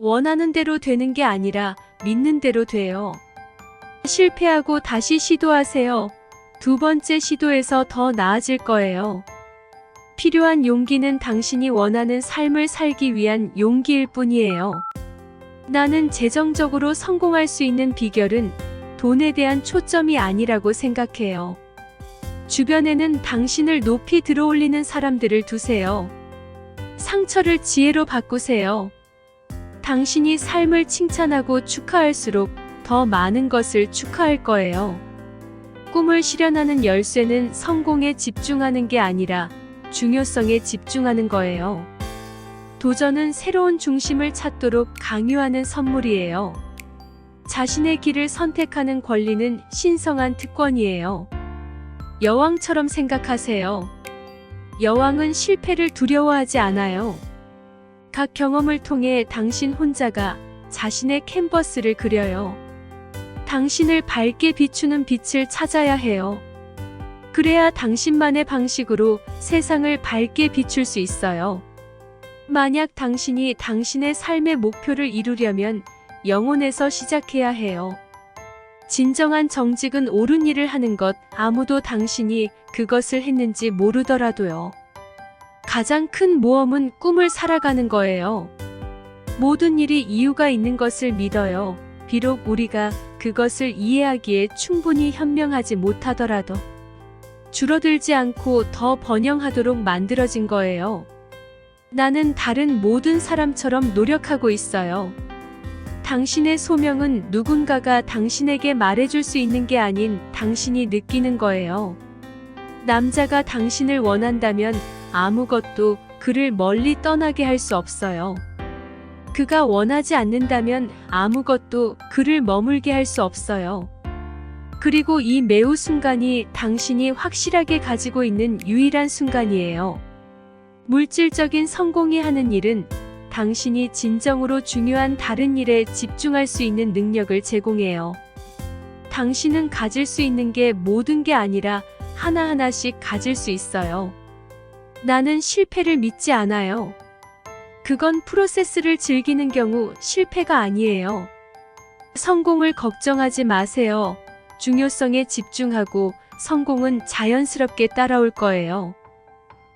원하는 대로 되는 게 아니라 믿는 대로 돼요. 실패하고 다시 시도하세요. 두 번째 시도에서 더 나아질 거예요. 필요한 용기는 당신이 원하는 삶을 살기 위한 용기일 뿐이에요. 나는 재정적으로 성공할 수 있는 비결은 돈에 대한 초점이 아니라고 생각해요. 주변에는 당신을 높이 들어올리는 사람들을 두세요. 상처를 지혜로 바꾸세요. 당신이 삶을 칭찬하고 축하할수록 더 많은 것을 축하할 거예요. 꿈을 실현하는 열쇠는 성공에 집중하는 게 아니라 중요성에 집중하는 거예요. 도전은 새로운 중심을 찾도록 강요하는 선물이에요. 자신의 길을 선택하는 권리는 신성한 특권이에요. 여왕처럼 생각하세요. 여왕은 실패를 두려워하지 않아요. 각 경험을 통해 당신 혼자가 자신의 캔버스를 그려요. 당신을 밝게 비추는 빛을 찾아야 해요. 그래야 당신만의 방식으로 세상을 밝게 비출 수 있어요. 만약 당신이 당신의 삶의 목표를 이루려면 영혼에서 시작해야 해요. 진정한 정직은 옳은 일을 하는 것, 아무도 당신이 그것을 했는지 모르더라도요. 가장 큰 모험은 꿈을 살아가는 거예요. 모든 일이 이유가 있는 것을 믿어요. 비록 우리가 그것을 이해하기에 충분히 현명하지 못하더라도 줄어들지 않고 더 번영하도록 만들어진 거예요. 나는 다른 모든 사람처럼 노력하고 있어요. 당신의 소명은 누군가가 당신에게 말해줄 수 있는 게 아닌 당신이 느끼는 거예요. 남자가 당신을 원한다면 아무것도 그를 멀리 떠나게 할 수 없어요. 그가 원하지 않는다면 아무것도 그를 머물게 할 수 없어요. 그리고 이 매우 순간이 당신이 확실하게 가지고 있는 유일한 순간이에요. 물질적인 성공이 하는 일은 당신이 진정으로 중요한 다른 일에 집중할 수 있는 능력을 제공해요. 당신은 가질 수 있는 게 모든 게 아니라 하나하나씩 가질 수 있어요. 나는 실패를 믿지 않아요. 그건 프로세스를 즐기는 경우 실패가 아니에요. 성공을 걱정하지 마세요. 중요성에 집중하고 성공은 자연스럽게 따라올 거예요.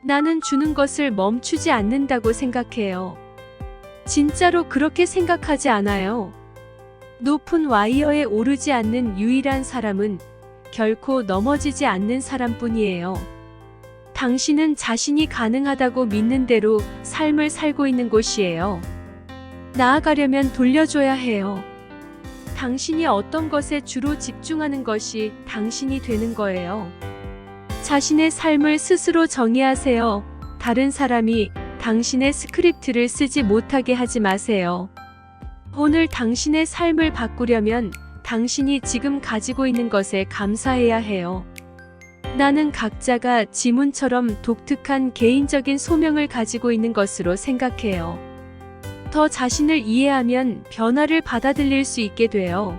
나는 주는 것을 멈추지 않는다고 생각해요. 진짜로 그렇게 생각하지 않아요. 높은 와이어에 오르지 않는 유일한 사람은 결코 넘어지지 않는 사람뿐이에요. 당신은 자신이 가능하다고 믿는 대로 삶을 살고 있는 곳이에요. 나아가려면 돌려줘야 해요. 당신이 어떤 것에 주로 집중하는 것이 당신이 되는 거예요. 자신의 삶을 스스로 정의하세요. 다른 사람이 당신의 스크립트를 쓰지 못하게 하지 마세요. 오늘 당신의 삶을 바꾸려면 당신이 지금 가지고 있는 것에 감사해야 해요. 나는 각자가 지문처럼 독특한 개인적인 소명을 가지고 있는 것으로 생각해요. 더 자신을 이해하면 변화를 받아들일 수 있게 돼요.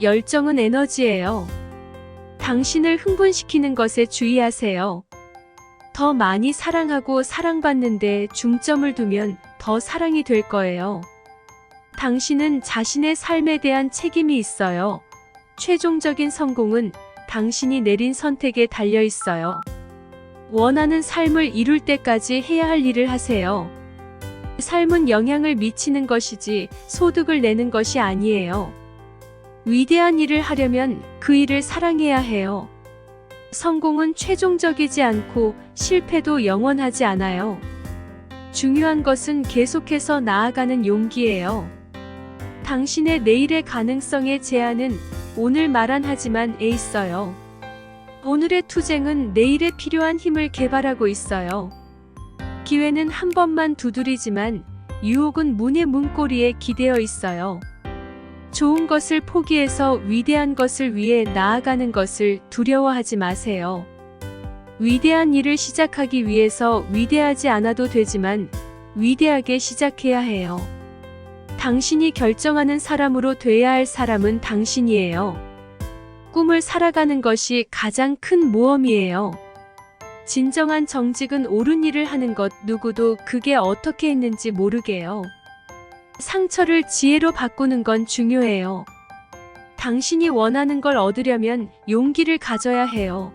열정은 에너지예요. 당신을 흥분시키는 것에 주의하세요. 더 많이 사랑하고 사랑받는 데 중점을 두면 더 사랑이 될 거예요. 당신은 자신의 삶에 대한 책임이 있어요. 최종적인 성공은 당신이 내린 선택에 달려 있어요. 원하는 삶을 이룰 때까지 해야 할 일을 하세요. 삶은 영향을 미치는 것이지 소득을 내는 것이 아니에요. 위대한 일을 하려면 그 일을 사랑해야 해요. 성공은 최종적이지 않고 실패도 영원하지 않아요. 중요한 것은 계속해서 나아가는 용기예요. 당신의 내일의 가능성의 제한은 오늘만 하지만 에 있어요. 오늘의 투쟁은 내일에 필요한 힘을 개발하고 있어요. 기회는 한 번만 두드리지만 유혹은 문의 문고리에 기대어 있어요. 좋은 것을 포기해서 위대한 것을 위해 나아가는 것을 두려워하지 마세요. 위대한 일을 시작하기 위해서 위대하지 않아도 되지만 위대하게 시작해야 해요. 당신이 결정하는 사람으로 돼야 할 사람은 당신이에요. 꿈을 살아가는 것이 가장 큰 모험이에요. 진정한 정직은 옳은 일을 하는 것, 누구도 그게 어떻게 했는지 모르게요. 상처를 지혜로 바꾸는 건 중요해요. 당신이 원하는 걸 얻으려면 용기를 가져야 해요.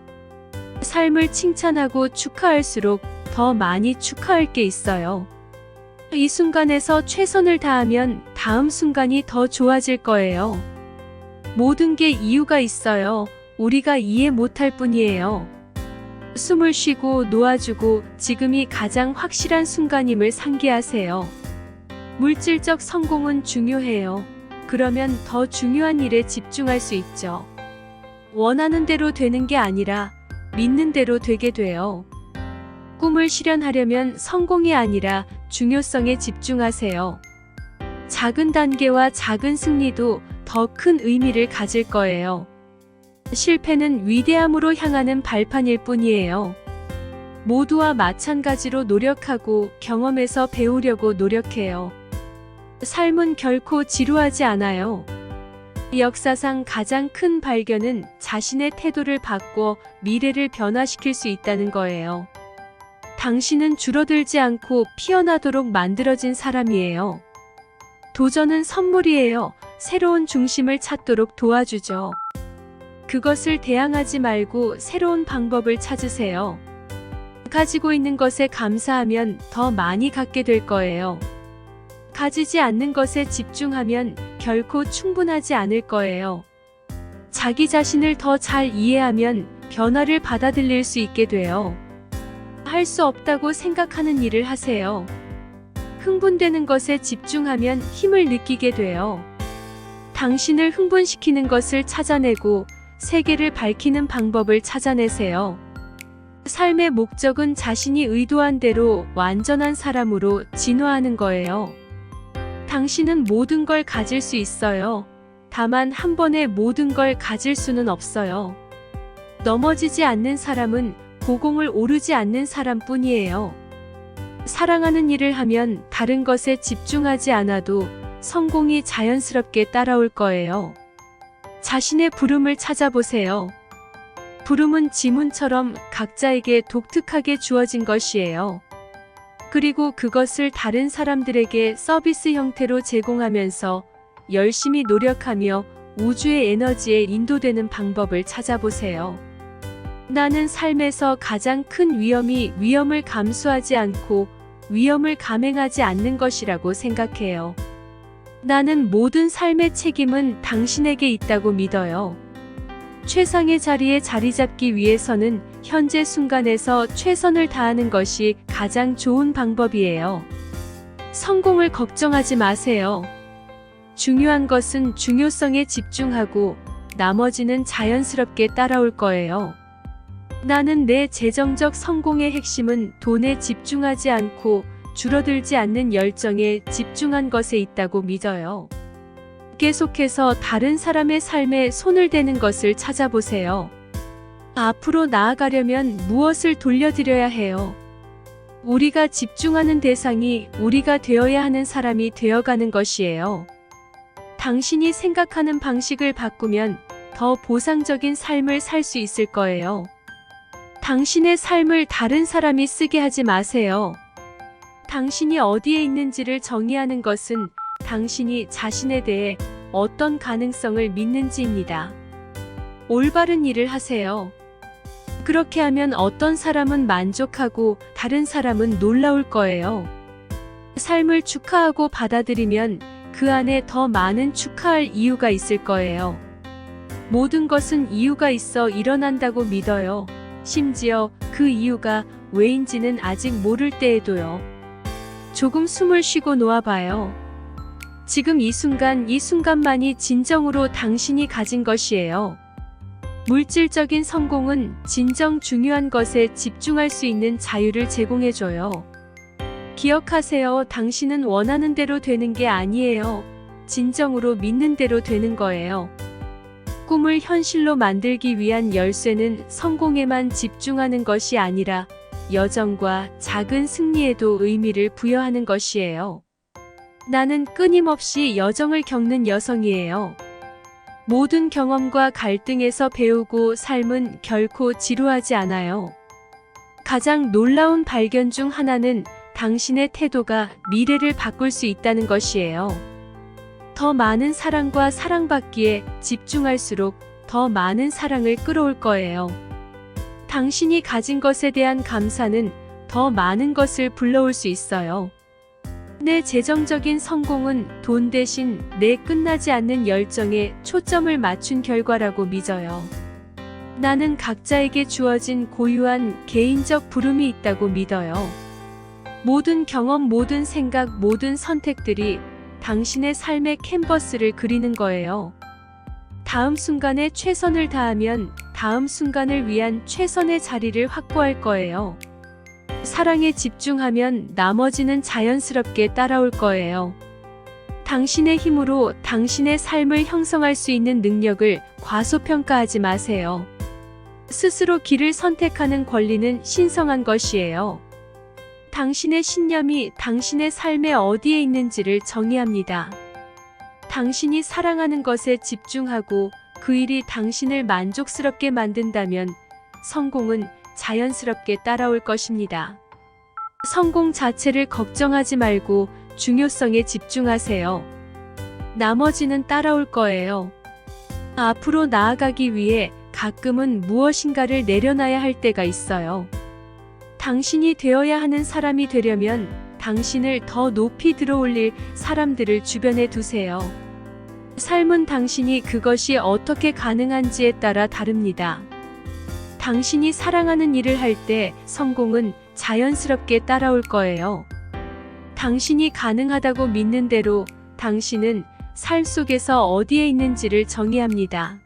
삶을 칭찬하고 축하할수록 더 많이 축하할 게 있어요. 이 순간에서 최선을 다하면 다음 순간이 더 좋아질 거예요. 모든 게 이유가 있어요. 우리가 이해 못할 뿐이에요. 숨을 쉬고 놓아주고 지금이 가장 확실한 순간임을 상기하세요. 물질적 성공은 중요해요. 그러면 더 중요한 일에 집중할 수 있죠. 원하는 대로 되는 게 아니라 믿는 대로 되게 돼요. 꿈을 실현하려면 성공이 아니라 중요성에 집중하세요. 작은 단계와 작은 승리도 더 큰 의미를 가질 거예요. 실패는 위대함으로 향하는 발판일 뿐이에요. 모두와 마찬가지로 노력하고 경험에서 배우려고 노력해요. 삶은 결코 지루하지 않아요. 역사상 가장 큰 발견은 자신의 태도를 바꿔 미래를 변화시킬 수 있다는 거예요. 당신은 줄어들지 않고 피어나도록 만들어진 사람이에요. 도전은 선물이에요. 새로운 중심을 찾도록 도와주죠. 그것을 대항하지 말고 새로운 방법을 찾으세요. 가지고 있는 것에 감사하면 더 많이 갖게 될 거예요. 가지지 않는 것에 집중하면 결코 충분하지 않을 거예요. 자기 자신을 더 잘 이해하면 변화를 받아들일 수 있게 돼요. 할 수 없다고 생각하는 일을 하세요. 흥분되는 것에 집중하면 힘을 느끼게 돼요. 당신을 흥분시키는 것을 찾아내고 세계를 밝히는 방법을 찾아내세요. 삶의 목적은 자신이 의도한 대로 완전한 사람으로 진화하는 거예요. 당신은 모든 걸 가질 수 있어요. 다만 한 번에 모든 걸 가질 수는 없어요. 넘어지지 않는 사람은 고공을 오르지 않는 사람뿐이에요. 사랑하는 일을 하면 다른 것에 집중하지 않아도 성공이 자연스럽게 따라올 거예요. 자신의 부름을 찾아보세요. 부름은 지문처럼 각자에게 독특하게 주어진 것이에요. 그리고 그것을 다른 사람들에게 서비스 형태로 제공하면서 열심히 노력하며 우주의 에너지에 인도되는 방법을 찾아보세요. 나는 삶에서 가장 큰 위험이 위험을 감수하지 않고 위험을 감행하지 않는 것이라고 생각해요. 나는 모든 삶의 책임은 당신에게 있다고 믿어요. 최상의 자리에 자리 잡기 위해서는 현재 순간에서 최선을 다하는 것이 가장 좋은 방법이에요. 성공을 걱정하지 마세요. 중요한 것은 중요성에 집중하고 나머지는 자연스럽게 따라올 거예요. 나는 내 재정적 성공의 핵심은 돈에 집중하지 않고 줄어들지 않는 열정에 집중한 것에 있다고 믿어요. 계속해서 다른 사람의 삶에 손을 대는 것을 찾아보세요. 앞으로 나아가려면 무엇을 돌려드려야 해요? 우리가 집중하는 대상이 우리가 되어야 하는 사람이 되어가는 것이에요. 당신이 생각하는 방식을 바꾸면 더 보상적인 삶을 살 수 있을 거예요. 당신의 삶을 다른 사람이 쓰게 하지 마세요. 당신이 어디에 있는지를 정의하는 것은 당신이 자신에 대해 어떤 가능성을 믿는지입니다. 올바른 일을 하세요. 그렇게 하면 어떤 사람은 만족하고 다른 사람은 놀라울 거예요. 삶을 축하하고 받아들이면 그 안에 더 많은 축하할 이유가 있을 거예요. 모든 것은 이유가 있어 일어난다고 믿어요. 심지어 그 이유가 왜인지는 아직 모를 때에도요. 조금 숨을 쉬고 놓아봐요. 지금 이 순간만이 진정으로 당신이 가진 것이에요. 물질적인 성공은 진정 중요한 것에 집중할 수 있는 자유를 제공해줘요. 기억하세요. 당신은 원하는 대로 되는 게 아니에요. 진정으로 믿는 대로 되는 거예요. 꿈을 현실로 만들기 위한 열쇠는 성공에만 집중하는 것이 아니라 여정과 작은 승리에도 의미를 부여하는 것이에요. 나는 끊임없이 여정을 겪는 여성이에요. 모든 경험과 갈등에서 배우고 삶은 결코 지루하지 않아요. 가장 놀라운 발견 중 하나는 당신의 태도가 미래를 바꿀 수 있다는 것이에요. 더 많은 사랑과 사랑받기에 집중할수록 더 많은 사랑을 끌어올 거예요. 당신이 가진 것에 대한 감사는 더 많은 것을 불러올 수 있어요. 내 재정적인 성공은 돈 대신 내 끝나지 않는 열정에 초점을 맞춘 결과라고 믿어요. 나는 각자에게 주어진 고유한 개인적 부름이 있다고 믿어요. 모든 경험, 모든 생각, 모든 선택들이 당신의 삶의 캔버스를 그리는 거예요. 다음 순간에 최선을 다하면 다음 순간을 위한 최선의 자리를 확보할 거예요. 사랑에 집중하면 나머지는 자연스럽게 따라올 거예요. 당신의 힘으로 당신의 삶을 형성할 수 있는 능력을 과소평가하지 마세요. 스스로 길을 선택하는 권리는 신성한 것이에요. 당신의 신념이 당신의 삶에 어디에 있는지를 정의합니다. 당신이 사랑하는 것에 집중하고 그 일이 당신을 만족스럽게 만든다면 성공은 자연스럽게 따라올 것입니다. 성공 자체를 걱정하지 말고 중요성에 집중하세요. 나머지는 따라올 거예요. 앞으로 나아가기 위해 가끔은 무엇인가를 내려놔야 할 때가 있어요. 당신이 되어야 하는 사람이 되려면 당신을 더 높이 들어올릴 사람들을 주변에 두세요. 삶은 당신이 그것이 어떻게 가능한지에 따라 다릅니다. 당신이 사랑하는 일을 할 때 성공은 자연스럽게 따라올 거예요. 당신이 가능하다고 믿는 대로 당신은 삶 속에서 어디에 있는지를 정의합니다.